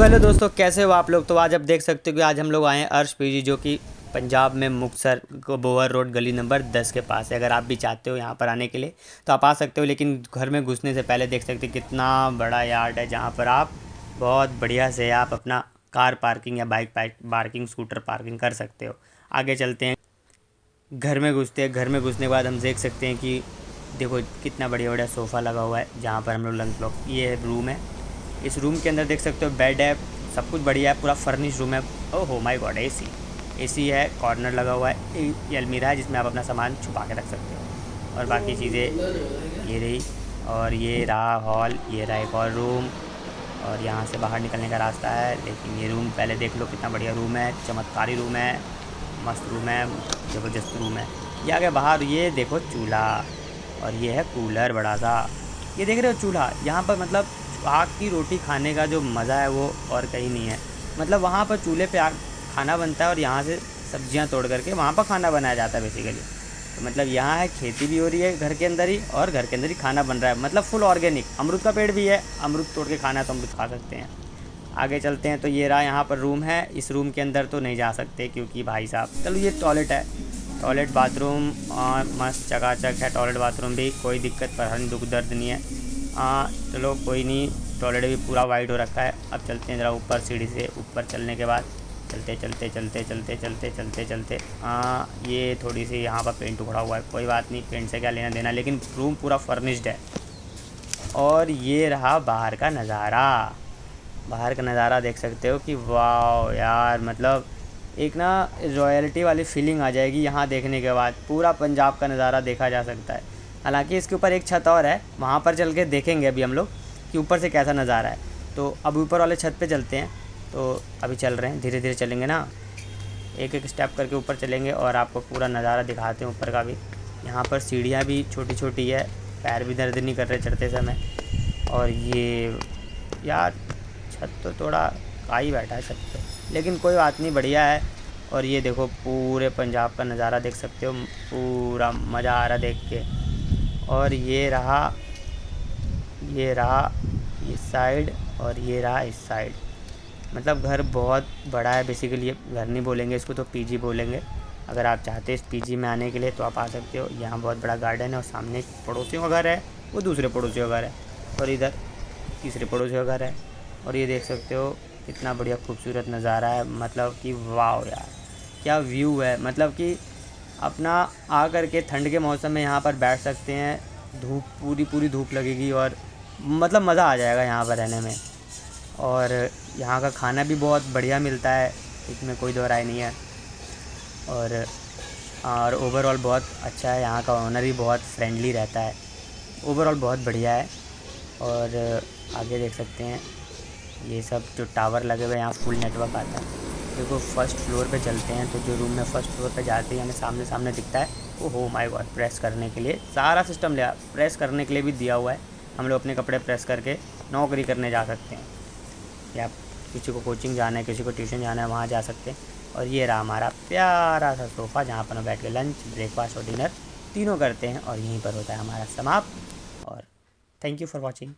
Hello दोस्तों, कैसे हो आप लोग। तो आज आप देख सकते हो कि आज हम लोग आए हैं अर्श पीजी, जो कि पंजाब में मुक्तसर गोबर रोड गली नंबर 10 के पास है। अगर आप भी चाहते हो यहाँ पर आने के लिए तो आप आ सकते हो, लेकिन घर में घुसने से पहले देख सकते हो कितना बड़ा यार्ड है, जहाँ पर आप बहुत बढ़िया से आप अपना कार पार्किंग या बाइक पार्किंग, स्कूटर पार्किंग कर सकते हो। आगे चलते हैं, घर में घुसते हैं। घर में घुसने के बाद हम देख सकते हैं कि देखो कितना बढ़िया बढ़िया सोफ़ा लगा हुआ है, जहाँ पर हम लोग लंच बॉक्स, ये रूम है। इस रूम के अंदर देख सकते हो बेड है, सब कुछ बढ़िया है, पूरा फर्निश रूम है। ओह माय गॉड, एसी है, कॉर्नर लगा हुआ है, ये अलमीरा है जिसमें आप अपना सामान छुपा के रख सकते हो, और बाकी चीज़ें ये रही। और ये रहा हॉल, ये रहा एक और रूम, और यहाँ से बाहर निकलने का रास्ता है। लेकिन ये रूम पहले देख लो, कितना बढ़िया रूम है, चमत्कारी रूम है, मस्त रूम है, ज़बरदस्त रूम है। ये आ गया बाहर, ये देखो चूल्हा, और ये है कूलर बड़ा सा। ये देख रहे हो चूल्हा, यहाँ पर मतलब आग की रोटी खाने का जो मज़ा है वो और कहीं नहीं है। मतलब वहाँ पर चूल्हे पे आग खाना बनता है, और यहाँ से सब्जियाँ तोड़ करके वहाँ पर खाना बनाया जाता है बेसिकली। तो मतलब यहाँ है, खेती भी हो रही है घर के अंदर ही, और घर के अंदर ही खाना बन रहा है, मतलब फुल ऑर्गेनिक। अमरूद का पेड़ भी है, अमरूद तोड़ के खाना है तो अमरूद खा सकते हैं। आगे चलते हैं, तो ये रहा यहाँ पर रूम है। इस रूम के अंदर तो नहीं जा सकते क्योंकि भाई साहब, चलो ये टॉयलेट है, टॉयलेट बाथरूम मस्त चकाचक है। टॉयलेट बाथरूम भी कोई दिक्कत परेशानी दुख दर्द नहीं है। चलो कोई नहीं, टॉयलेट भी पूरा वाइट हो रखा है। अब चलते हैं ज़रा ऊपर, सीढ़ी से ऊपर चलने के बाद चलते चलते चलते चलते चलते चलते चलते ये थोड़ी सी यहाँ पर पेंट उखड़ा हुआ है, कोई बात नहीं, पेंट से क्या लेना देना, लेकिन रूम पूरा फर्निश्ड है। और ये रहा बाहर का नज़ारा। बाहर का नज़ारा देख सकते हो कि वाह यार, मतलब एक ना रॉयल्टी वाली फीलिंग आ जाएगी यहाँ देखने के बाद। पूरा पंजाब का नज़ारा देखा जा सकता है। हालांकि इसके ऊपर एक छत और है, वहाँ पर चल के देखेंगे अभी हम लोग कि ऊपर से कैसा नज़ारा है। तो अब ऊपर वाले छत पे चलते हैं। तो अभी चल रहे हैं, धीरे धीरे चलेंगे ना, एक एक स्टेप करके ऊपर चलेंगे और आपको पूरा नज़ारा दिखाते हैं ऊपर का भी। यहाँ पर सीढ़ियाँ भी छोटी छोटी है, पैर भी दर्द नहीं कर रहे चढ़ते समय। और ये यार छत तो थोड़ा का ही बैठा है छत पे, लेकिन कोई बात नहीं, बढ़िया है। और ये देखो पूरे पंजाब का नज़ारा देख सकते हो, पूरा मज़ा आ रहा देख के। और ये रहा इस साइड, और ये रहा इस साइड। मतलब घर बहुत बड़ा है बेसिकली, ये घर नहीं बोलेंगे इसको, तो पीजी बोलेंगे। अगर आप चाहते हैं इस पीजी में आने के लिए तो आप आ सकते हो। यहाँ बहुत बड़ा गार्डन है, और सामने एक पड़ोसियों का घर है, वो दूसरे पड़ोसियों का घर है, और इधर तीसरे पड़ोसियों का घर है। और ये देख सकते हो कितना बढ़िया खूबसूरत नज़ारा है, मतलब कि वाह यार क्या व्यू है। मतलब कि अपना आ कर के ठंड के मौसम में यहाँ पर बैठ सकते हैं, धूप पूरी पूरी धूप लगेगी, और मतलब मज़ा आ जाएगा यहाँ पर रहने में। और यहाँ का खाना भी बहुत बढ़िया मिलता है, इसमें कोई दो राय नहीं है। और ओवरऑल बहुत अच्छा है, यहाँ का ओनर भी बहुत फ्रेंडली रहता है, ओवरऑल बहुत बढ़िया है। और आगे देख सकते हैं ये सब जो टावर लगे हुए हैं, यहाँ फुल नेटवर्क आता है। देखो फर्स्ट फ्लोर पे चलते हैं, तो जो रूम में फर्स्ट फ्लोर पे जाते ही हमें सामने सामने दिखता है, ओहो माय गॉड, प्रेस करने के लिए सारा सिस्टम लिया, प्रेस करने के लिए भी दिया हुआ है। हम लोग अपने कपड़े प्रेस करके नौकरी करने जा सकते हैं, या किसी को कोचिंग जाना है, किसी को ट्यूशन जाना है, वहाँ जा सकते हैं। और ये रहा हमारा प्यारा सा सोफ़ा, जहाँ पर हम बैठ के लंच, ब्रेकफास्ट और डिनर तीनों करते हैं, और यहीं पर होता है हमारा समाप्त। और थैंक यू फॉर वॉचिंग।